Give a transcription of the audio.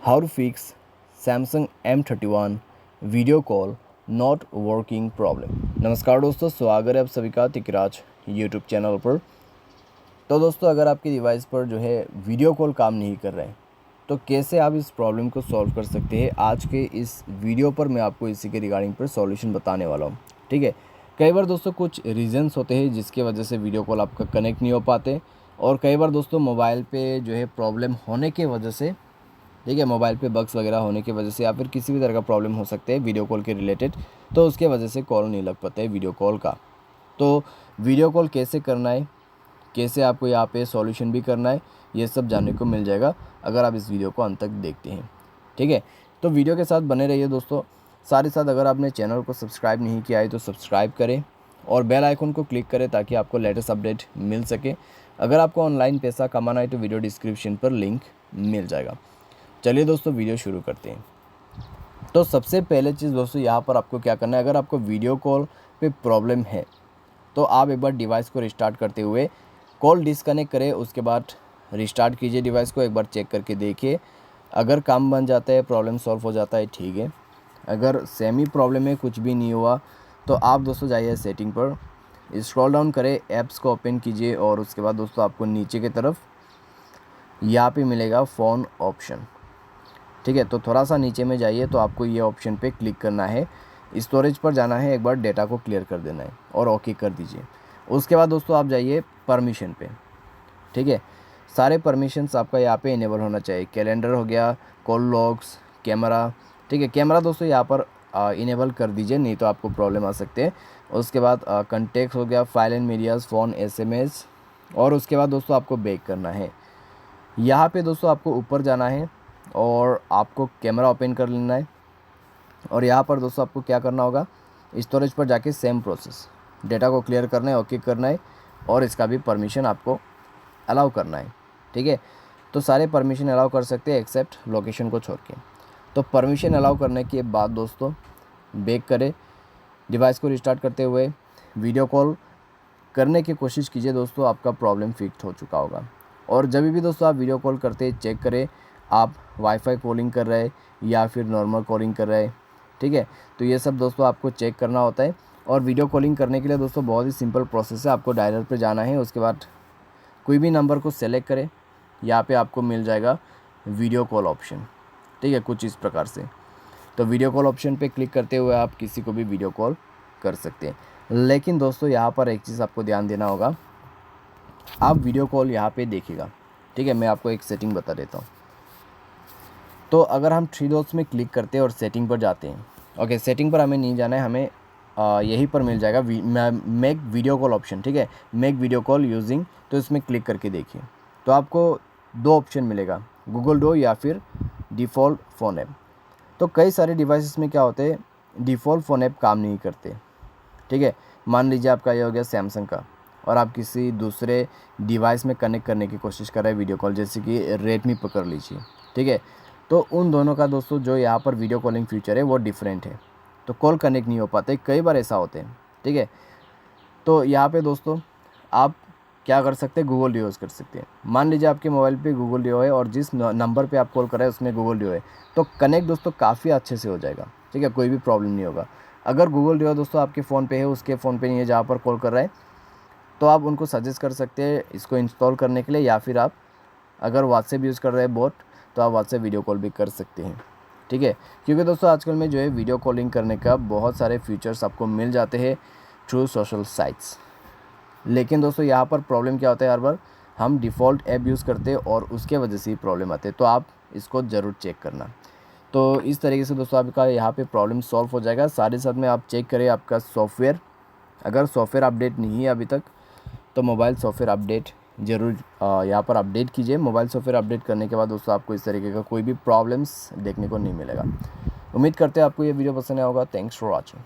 How to fix Samsung M31 video call not working problem. नमस्कार दोस्तों, स्वागत है आप सभी का तिकराज यूट्यूब चैनल पर। तो दोस्तों, अगर आपके डिवाइस पर जो है वीडियो कॉल काम नहीं कर रहा है तो कैसे आप इस प्रॉब्लम को सॉल्व कर सकते हैं, आज के इस वीडियो पर मैं आपको इसी के रिगार्डिंग पर सॉल्यूशन बताने वाला हूँ। ठीक है, कई बार दोस्तों कुछ रीज़न्स होते हैं जिसकी वजह से वीडियो कॉल आपका कनेक्ट नहीं हो पाते, और कई बार दोस्तों मोबाइल पे जो है प्रॉब्लम होने के वजह से, ठीक है, मोबाइल पे बग्स वगैरह होने की वजह से या फिर किसी भी तरह का प्रॉब्लम हो सकते हैं वीडियो कॉल के रिलेटेड, तो उसके वजह से कॉल नहीं लग पाता है वीडियो कॉल का। तो वीडियो कॉल कैसे करना है, कैसे आपको यहाँ पे सॉल्यूशन भी करना है, ये सब जानने को मिल जाएगा अगर आप इस वीडियो को अंत तक देखते हैं। ठीक है, तो वीडियो के साथ बने रहिए दोस्तों। साथ ही साथ अगर आपने चैनल को सब्सक्राइब नहीं किया है तो सब्सक्राइब करें और बेल आइकन को क्लिक करें ताकि आपको लेटेस्ट अपडेट मिल सके। अगर आपको ऑनलाइन पैसा कमाना है तो वीडियो डिस्क्रिप्शन पर लिंक मिल जाएगा। चलिए दोस्तों, वीडियो शुरू करते हैं। तो सबसे पहले चीज़ दोस्तों, यहाँ पर आपको क्या करना है, अगर आपको वीडियो कॉल पे प्रॉब्लम है तो आप एक बार डिवाइस को रिस्टार्ट करते हुए कॉल डिस्कनेक्ट करें, उसके बाद रिस्टार्ट कीजिए डिवाइस को, एक बार चेक करके देखिए। अगर काम बन जाता है, प्रॉब्लम सॉल्व हो जाता है, ठीक है। अगर सेमी प्रॉब्लम है, कुछ भी नहीं हुआ, तो आप दोस्तों जाइए सेटिंग पर, स्क्रॉल डाउन करें, ऐप्स को ओपन कीजिए और उसके बाद दोस्तों आपको नीचे की तरफ यहाँ पे मिलेगा फ़ोन ऑप्शन। ठीक है, तो थोड़ा सा नीचे में जाइए तो आपको ये ऑप्शन पे क्लिक करना है, स्टोरेज पर जाना है, एक बार डेटा को क्लियर कर देना है और ओके कर दीजिए। उसके बाद दोस्तों आप जाइए परमिशन पे। ठीक है, सारे परमिशंस आपका यहाँ पे इनेबल होना चाहिए। कैलेंडर हो गया, कॉल लॉग्स, कैमरा। ठीक है, कैमरा दोस्तों यहाँ पर इनेबल कर दीजिए, नहीं तो आपको प्रॉब्लम आ सकते हैं। उसके बाद कॉन्टेक्ट हो गया, file and medias, phone, SMS, और उसके बाद दोस्तों आपको बैक करना है। यहाँ पे दोस्तों आपको ऊपर जाना है और आपको कैमरा ओपन कर लेना है, और यहाँ पर दोस्तों आपको क्या करना होगा, स्टोरेज पर जाके सेम प्रोसेस, डेटा को क्लियर करना है, ओके करना है, और इसका भी परमिशन आपको अलाउ करना है। ठीक है, तो सारे परमिशन अलाउ कर सकते हैं एक्सेप्ट लोकेशन को छोड़ के। तो परमिशन अलाउ करने के बाद दोस्तों बैक करें, डिवाइस को रिस्टार्ट करते हुए वीडियो कॉल करने की कोशिश कीजिए दोस्तों, आपका प्रॉब्लम फिक्स हो चुका होगा। और जब भी दोस्तों आप वीडियो कॉल करते चेक करें आप वाईफाई कॉलिंग कर रहे हैं या फिर नॉर्मल कॉलिंग कर रहे हैं। ठीक है, तो ये सब दोस्तों आपको चेक करना होता है। और वीडियो कॉलिंग करने के लिए दोस्तों बहुत ही सिंपल प्रोसेस है, आपको डायलर पे जाना है, उसके बाद कोई भी नंबर को सेलेक्ट करें, यहाँ पे आपको मिल जाएगा वीडियो कॉल ऑप्शन। ठीक है, कुछ इस प्रकार से। तो वीडियो कॉल ऑप्शन पे क्लिक करते हुए आप किसी को भी वीडियो कॉल कर सकते हैं। लेकिन दोस्तों यहाँ पर एक चीज़ आपको ध्यान देना होगा, आप वीडियो कॉल यहाँ पे देखिएगा। ठीक है, मैं आपको एक सेटिंग बता देता हूँ। तो अगर हम थ्री डॉट्स में क्लिक करते हैं और सेटिंग पर जाते हैं, ओके, सेटिंग पर हमें नहीं जाना है, हमें यहीं पर मिल जाएगा मेक वीडियो कॉल ऑप्शन। ठीक है, मेक वीडियो कॉल यूजिंग, तो इसमें क्लिक करके देखिए तो आपको दो ऑप्शन मिलेगा, गूगल डो या फिर डिफ़ॉल्ट फ़ोन ऐप। तो कई सारे डिवाइसेस में क्या होते हैं, डिफ़ॉल्ट फ़ोन ऐप काम नहीं करते। ठीक है, मान लीजिए आपका ये हो गया सैमसंग का और आप किसी दूसरे डिवाइस में कनेक्ट करने की कोशिश कर रहे हैं वीडियो कॉल, जैसे कि रेडमी पकड़ लीजिए। ठीक है, तो उन दोनों का दोस्तों जो यहाँ पर वीडियो कॉलिंग फीचर है वो डिफरेंट है, तो कॉल कनेक्ट नहीं हो पाते, कई बार ऐसा होते हैं। ठीक है, तो यहाँ पे दोस्तों आप क्या कर सकते हैं, गूगल डिओ यूज़ कर सकते हैं। मान लीजिए आपके मोबाइल पे गूगल डिओ है और जिस नंबर पे आप कॉल कर रहे हैं उसमें गूगल डिओ है, तो कनेक्ट दोस्तों काफ़ी अच्छे से हो जाएगा। ठीक है, कोई भी प्रॉब्लम नहीं होगा। अगर गूगल डिओ दोस्तों आपके फ़ोन पे है, उसके फ़ोन पे नहीं है जहाँ पर कॉल कर रहे हैं, तो आप उनको सजेस्ट कर सकते हैं इसको इंस्टॉल करने के लिए, या फिर आप अगर व्हाट्सएप यूज़ कर रहे हैं बोट, तो आप व्हाट्सएप वीडियो कॉल भी कर सकते हैं। ठीक है, क्योंकि दोस्तों आजकल में जो है वीडियो कॉलिंग करने का बहुत सारे फीचर्स आपको मिल जाते हैं थ्रू सोशल साइट्स। लेकिन दोस्तों यहाँ पर प्रॉब्लम क्या होता है, हर बार हम डिफ़ॉल्ट ऐप यूज़ करते हैं और उसके वजह से ही प्रॉब्लम आते हैं, तो आप इसको ज़रूर चेक करना। तो इस तरीके से दोस्तों आपका यहाँ पे प्रॉब्लम सॉल्व हो जाएगा। साथ ही साथ में आप चेक करें आपका सॉफ्टवेयर, अगर सॉफ्टवेयर अपडेट नहीं है अभी तक तो मोबाइल सॉफ्टवेयर अपडेट ज़रूर यहाँ पर अपडेट कीजिए। मोबाइल सॉफ्टवेयर अपडेट करने के बाद दोस्तों आपको इस तरीके का कोई भी प्रॉब्लम्स देखने को नहीं मिलेगा। उम्मीद करते हैं आपको ये वीडियो पसंद आया होगा। Thanks for watching.